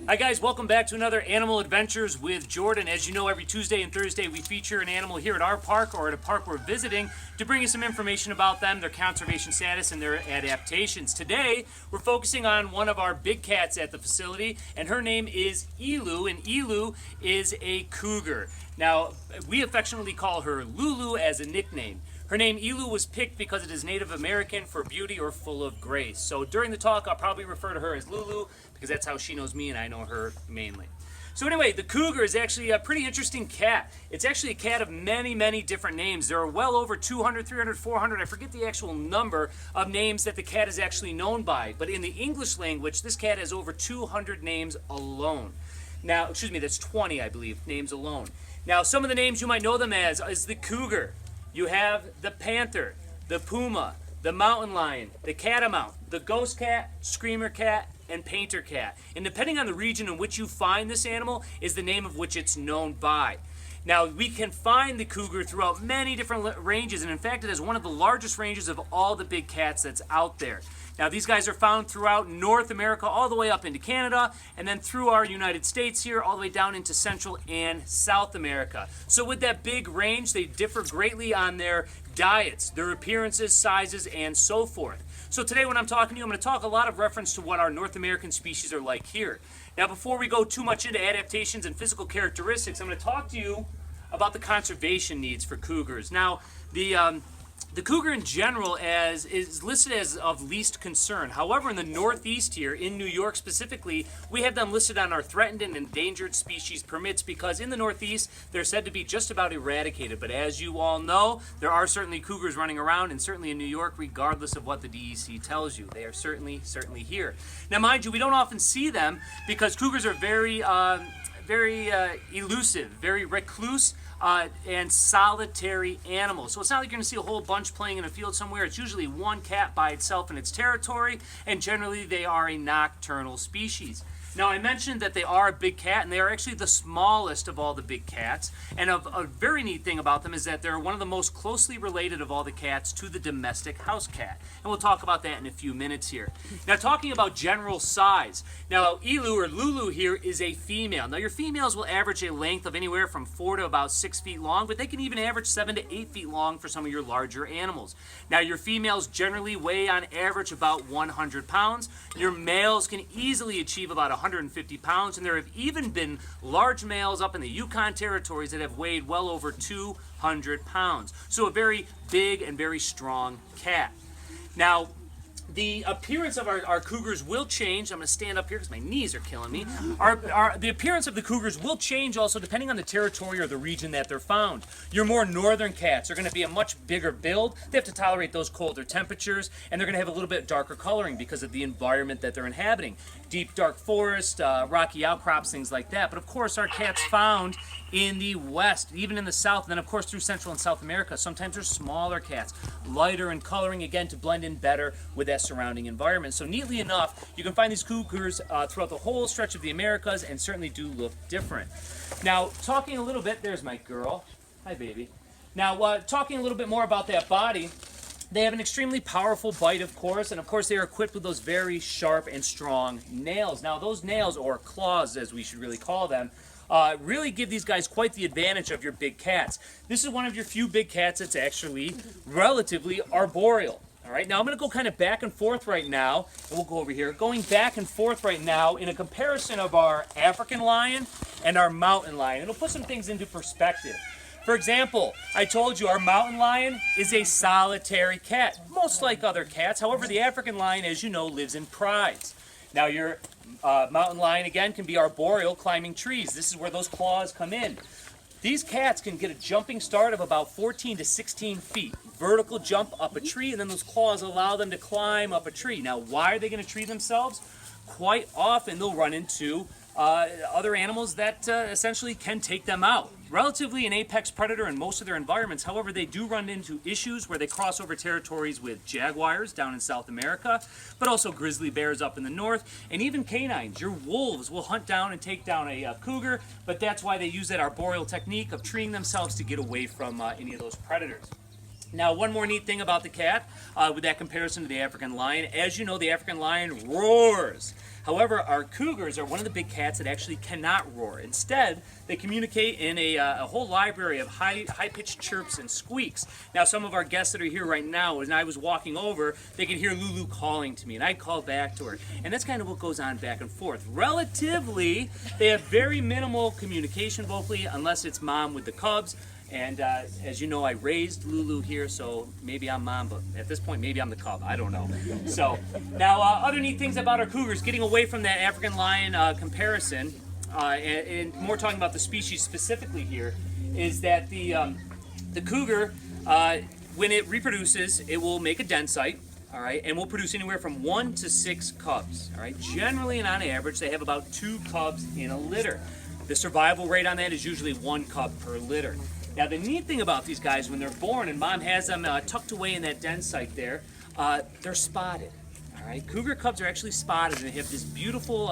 Hi guys, welcome back to another Animal Adventures with Jordan. As you know, every Tuesday and Thursday we feature an animal here at our park or at a park we're visiting to bring you some information about them, their conservation status, and their adaptations. Today, we're focusing on one of our big cats at the facility, and her name is Elu, and Elu is a cougar. Now, we affectionately call her Lulu as a nickname. Her name Elu was picked because it is Native American for beauty or full of grace. So during the talk, I'll probably refer to her as Lulu because that's how she knows me and I know her mainly. So anyway, the cougar is actually a pretty interesting cat. It's actually a cat of many, many different names. There are well over 200, 300, 400, I forget the actual number of names that the cat is actually known by. But in the English language, this cat has over 200 names alone. Now, excuse me, that's 20, I believe, names alone. Now, some of the names you might know them as is the cougar. You have the panther, the puma, the mountain lion, the catamount, the ghost cat, screamer cat, and painter cat. And depending on the region in which you find this animal is the name of which it's known by. Now, we can find the cougar throughout many different ranges, and in fact, it has one of the largest ranges of all the big cats that's out there. Now, these guys are found throughout North America, all the way up into Canada, and then through our United States here, all the way down into Central and South America. So with that big range, they differ greatly on their diets, their appearances, sizes, and so forth. So today when I'm talking to you, I'm going to talk a lot of reference to what our North American species are like here. Now, before we go too much into adaptations and physical characteristics, I'm going to talk to you about the conservation needs for cougars. Now, the cougar in general is listed as of least concern. However, in the Northeast here, in New York specifically, we have them listed on our threatened and endangered species permits because in the Northeast, they're said to be just about eradicated. But as you all know, there are certainly cougars running around, and certainly in New York, regardless of what the DEC tells you. They are certainly here. Now, mind you, we don't often see them because cougars are very elusive, very recluse, and solitary animals. So it's not like you're going to see a whole bunch playing in a field somewhere. It's usually one cat by itself in its territory, and generally they are a nocturnal species. Now, I mentioned that they are a big cat, and they are actually the smallest of all the big cats. And a very neat thing about them is that they're one of the most closely related of all the cats to the domestic house cat. And we'll talk about that in a few minutes here. Now, talking about general size. Now, Elu or Lulu here is a female. Now, your females will average a length of anywhere from 4 to about 6 feet long, but they can even average 7 to 8 feet long for some of your larger animals. Now, your females generally weigh on average about 100 pounds. Your males can easily achieve about 150 pounds, and there have even been large males up in the Yukon territories that have weighed well over 200 pounds. So a very big and very strong cat. Now, the appearance of our cougars will change. I'm going to stand up here because my knees are killing me. The appearance of the cougars will change also depending on the territory or the region that they're found. Your more northern cats are going to be a much bigger build. They have to tolerate those colder temperatures, and they're going to have a little bit darker coloring because of the environment that they're inhabiting. Deep, dark forest, rocky outcrops, things like that. But of course, our cats found in the west, even in the south, and then of course through Central and South America, sometimes they're smaller cats, lighter in coloring, again, to blend in better with that surrounding environment. So neatly enough, you can find these cougars throughout the whole stretch of the Americas and certainly do look different. Now, talking a little bit, there's my girl. Hi, baby. Now, talking a little bit more about that body, they have an extremely powerful bite, of course, and of course they are equipped with those very sharp and strong nails. Now, those nails, or claws as we should really call them, really give these guys quite the advantage of your big cats. This is one of your few big cats that's actually relatively arboreal. All right, now I'm going to go kind of back and forth right now, and we'll go over here. Going back and forth right now in a comparison of our African lion and our mountain lion. It'll put some things into perspective. For example, I told you our mountain lion is a solitary cat, most like other cats. However, the African lion, as you know, lives in prides. Now, your mountain lion, again, can be arboreal, climbing trees. This is where those claws come in. These cats can get a jumping start of about 14 to 16 feet. Vertical jump up a tree, and then those claws allow them to climb up a tree. Now, why are they going to tree themselves? Quite often, they'll run into other animals that essentially can take them out. Relatively an apex predator in most of their environments. However, they do run into issues where they cross over territories with jaguars down in South America, but also grizzly bears up in the north, and even canines. Your wolves will hunt down and take down a cougar, but that's why they use that arboreal technique of treeing themselves to get away from any of those predators. Now, one more neat thing about the cat, with that comparison to the African lion, as you know, the African lion roars. However, our cougars are one of the big cats that actually cannot roar. Instead, they communicate in a whole library of high-pitched chirps and squeaks. Now, some of our guests that are here right now, when I was walking over, they could hear Lulu calling to me, and I'd call back to her. And that's kind of what goes on back and forth. Relatively, they have very minimal communication vocally, unless it's mom with the cubs. And as you know, I raised Lulu here, so maybe I'm mom, but at this point, maybe I'm the cub. I don't know. So now, other neat things about our cougars, getting away from that African lion comparison, and more talking about the species specifically here, is that the cougar, when it reproduces, it will make a den site. All right, and will produce anywhere from 1 to 6 cubs. All right, generally and on average, they have about 2 cubs in a litter. The survival rate on that is usually 1 cub per litter. Now, the neat thing about these guys, when they're born and mom has them tucked away in that den site there, they're spotted. All right, cougar cubs are actually spotted, and they have this beautiful,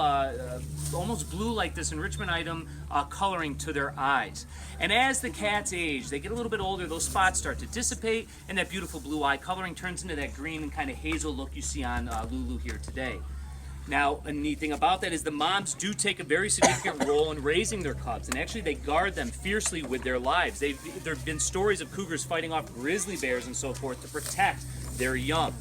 almost blue like this enrichment item coloring to their eyes. And as the cats age, they get a little bit older, those spots start to dissipate, and that beautiful blue eye coloring turns into that green and kind of hazel look you see on Lulu here today. Now, a neat thing about that is the moms do take a very significant role in raising their cubs, and actually they guard them fiercely with their lives. There have been stories of cougars fighting off grizzly bears and so forth to protect their young.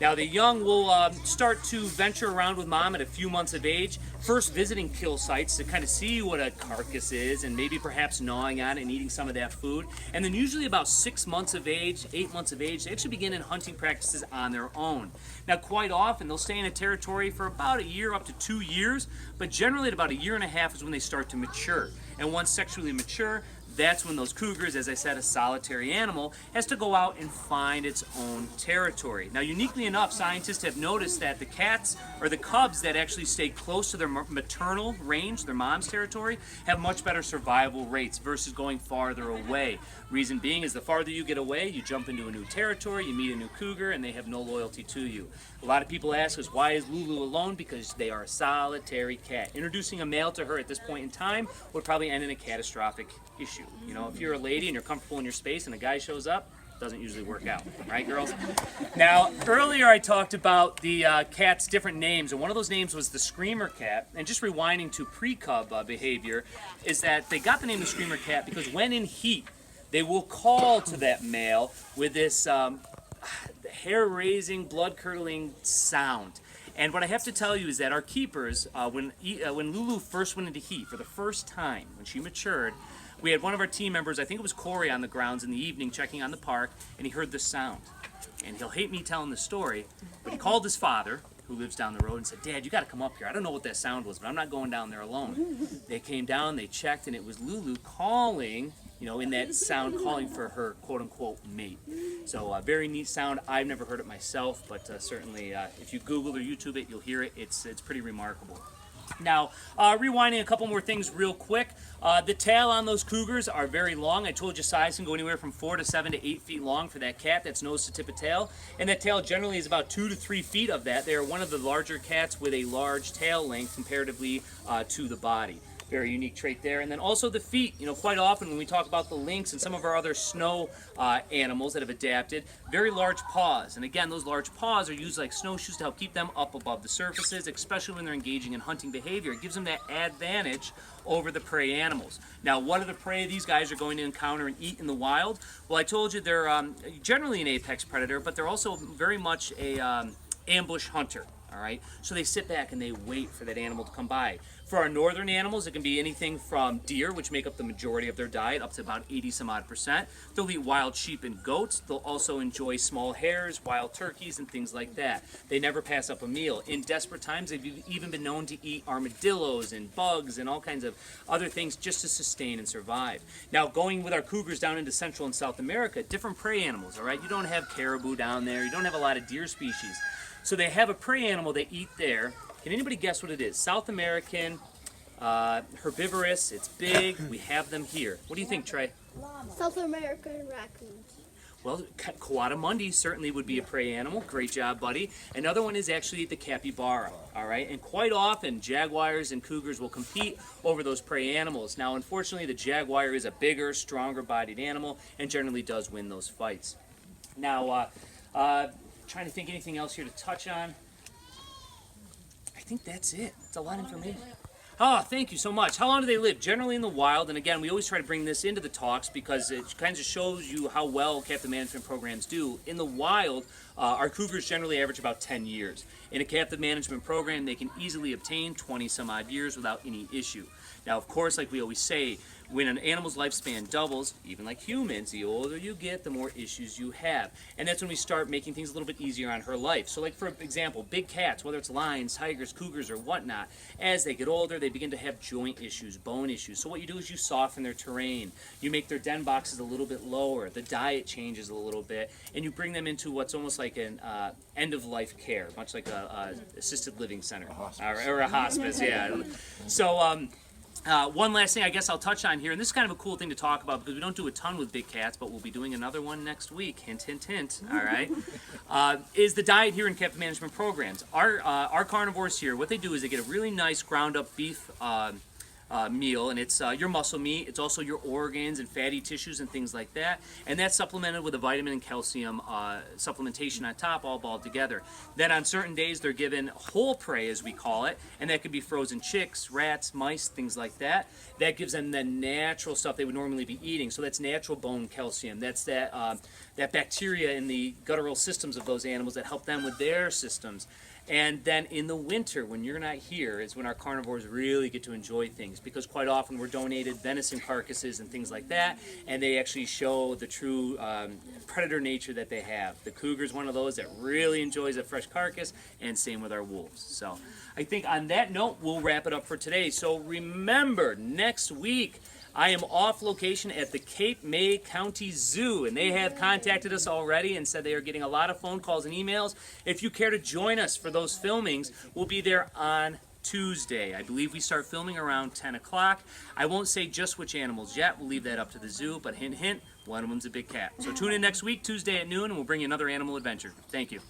Now, the young will start to venture around with mom at a few months of age, first visiting kill sites to kind of see what a carcass is and maybe perhaps gnawing on it and eating some of that food. And then usually about 6 months of age, 8 months of age, they actually begin in hunting practices on their own. Now, quite often, they'll stay in a territory for about a year, up to 2 years, but generally at about a year and a half is when they start to mature. And once sexually mature, that's when those cougars, as I said, a solitary animal, has to go out and find its own territory. Now, uniquely enough, scientists have noticed that the cats, or the cubs that actually stay close to their maternal range, their mom's territory, have much better survival rates versus going farther away. Reason being is the farther you get away, you jump into a new territory, you meet a new cougar, and they have no loyalty to you. A lot of people ask us, why is Lulu alone? Because they are a solitary cat. Introducing a male to her at this point in time would probably end in a catastrophic issue. You know, if you're a lady and you're comfortable in your space and a guy shows up, it doesn't usually work out, right, girls? Now, earlier I talked about the cat's different names, and one of those names was the screamer cat. And just rewinding to pre-cub behavior, is that they got the name the screamer cat because when in heat, they will call to that male with this hair-raising, blood-curdling sound. And what I have to tell you is that our keepers, when Lulu first went into heat for the first time, when she matured, we had one of our team members, I think it was Corey, on the grounds in the evening checking on the park, and he heard this sound. And he'll hate me telling the story, but he called his father, who lives down the road, and said, "Dad, you got to come up here. I don't know what that sound was, but I'm not going down there alone." They came down, they checked, and it was Lulu calling, you know, in that sound, calling for her quote-unquote mate. So very neat sound. I've never heard it myself, but certainly if you Google or YouTube it, you'll hear it. It's pretty remarkable. Now, rewinding a couple more things real quick. The tail on those cougars are very long. I told you size can go anywhere from 4 to 7 to 8 feet long for that cat. That's nose to tip of tail. And that tail generally is about 2 to 3 feet of that. They are one of the larger cats with a large tail length comparatively to the body. Very unique trait there. And then also the feet. You know, quite often when we talk about the lynx and some of our other snow animals that have adapted, very large paws. And again, those large paws are used like snowshoes to help keep them up above the surfaces, especially when they're engaging in hunting behavior. It gives them that advantage over the prey animals. Now, what are the prey these guys are going to encounter and eat in the wild? Well, I told you they're generally an apex predator, but they're also very much a ambush hunter. All right, so they sit back and they wait for that animal to come by. For our northern animals, it can be anything from deer, which make up the majority of their diet, up to about 80-some-odd%. They'll eat wild sheep and goats. They'll also enjoy small hares, wild turkeys, and things like that. They never pass up a meal. In desperate times, they've even been known to eat armadillos and bugs and all kinds of other things just to sustain and survive. Now, going with our cougars down into Central and South America, different prey animals, all right? You don't have caribou down there. You don't have a lot of deer species. So they have a prey animal they eat there. Can anybody guess what it is? South American, herbivorous, it's big. We have them here. What do you think, Trey? South American raccoons. Well, coatamundi certainly would be a prey animal. Great job, buddy. Another one is actually the capybara, all right? And quite often, jaguars and cougars will compete over those prey animals. Now, unfortunately, the jaguar is a bigger, stronger-bodied animal and generally does win those fights. Now, trying to think anything else here to touch on. I think that's it. That's a lot of information. Oh, thank you so much. How long do they live? Generally in the wild, and again, we always try to bring this into the talks because it kind of shows you how well captive management programs do. In the wild, our cougars generally average about 10 years. In a captive management program, they can easily obtain 20 some odd years without any issue. Now, of course, like we always say, when an animal's lifespan doubles, even like humans, the older you get, the more issues you have. And that's when we start making things a little bit easier on her life. So like, for example, big cats, whether it's lions, tigers, cougars, or whatnot, as they get older, they begin to have joint issues, bone issues. So what you do is you soften their terrain. You make their den boxes a little bit lower. The diet changes a little bit. And you bring them into what's almost like an end-of-life care, much like a assisted living center. Or a hospice, yeah. So, one last thing I guess I'll touch on here, and this is kind of a cool thing to talk about because we don't do a ton with big cats, but we'll be doing another one next week. Hint, hint, hint. All right, is the diet here in captive management programs. Our carnivores here, what they do is they get a really nice ground up beef meal, and it's your muscle meat. It's also your organs and fatty tissues and things like that, and that's supplemented with a vitamin and calcium supplementation on top, all balled together. Then on certain days they're given whole prey, as we call it, and that could be frozen chicks, rats, mice, things like that. That gives them the natural stuff they would normally be eating. So that's natural bone calcium. That's that bacteria in the guttural systems of those animals that help them with their systems. And then in the winter, when you're not here, is when our carnivores really get to enjoy things, because quite often we're donated venison carcasses and things like that, and they actually show the true predator nature that they have. The cougar is one of those that really enjoys a fresh carcass, and same with our wolves. So I think on that note, we'll wrap it up for today. So remember, next week, I am off location at the Cape May County Zoo, and they have contacted us already and said they are getting a lot of phone calls and emails. If you care to join us for those filmings, we'll be there on Tuesday. I believe we start filming around 10 o'clock. I won't say just which animals yet. We'll leave that up to the zoo, but hint, hint, one of them's a big cat. So tune in next week, Tuesday at noon, and we'll bring you another animal adventure. Thank you.